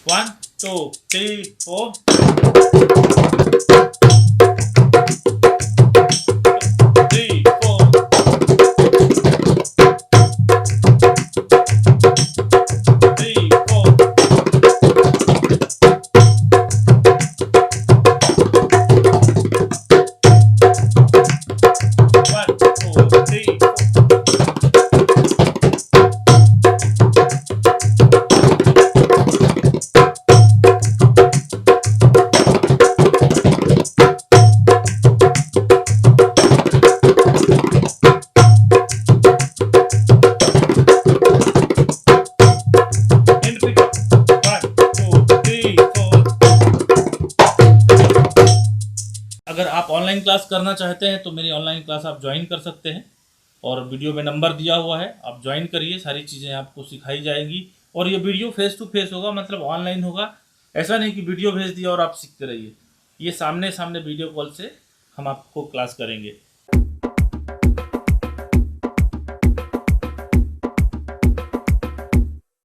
1 2 3 4 3 4 3 4 1 2 3 अगर आप online class करना चाहते हैं तो मेरी ऑनलाइन क्लास आप ज्वाइन कर सकते हैं और वीडियो में नंबर दिया हुआ है, आप ज्वाइन करिए। सारी चीज़ें आपको सिखाई जाएंगी और ये वीडियो फेस टू फेस होगा, मतलब ऑनलाइन होगा। ऐसा नहीं कि वीडियो भेज दिया और आप सीखते रहिए। ये सामने सामने वीडियो कॉल से हम आपको क्लास करेंगे।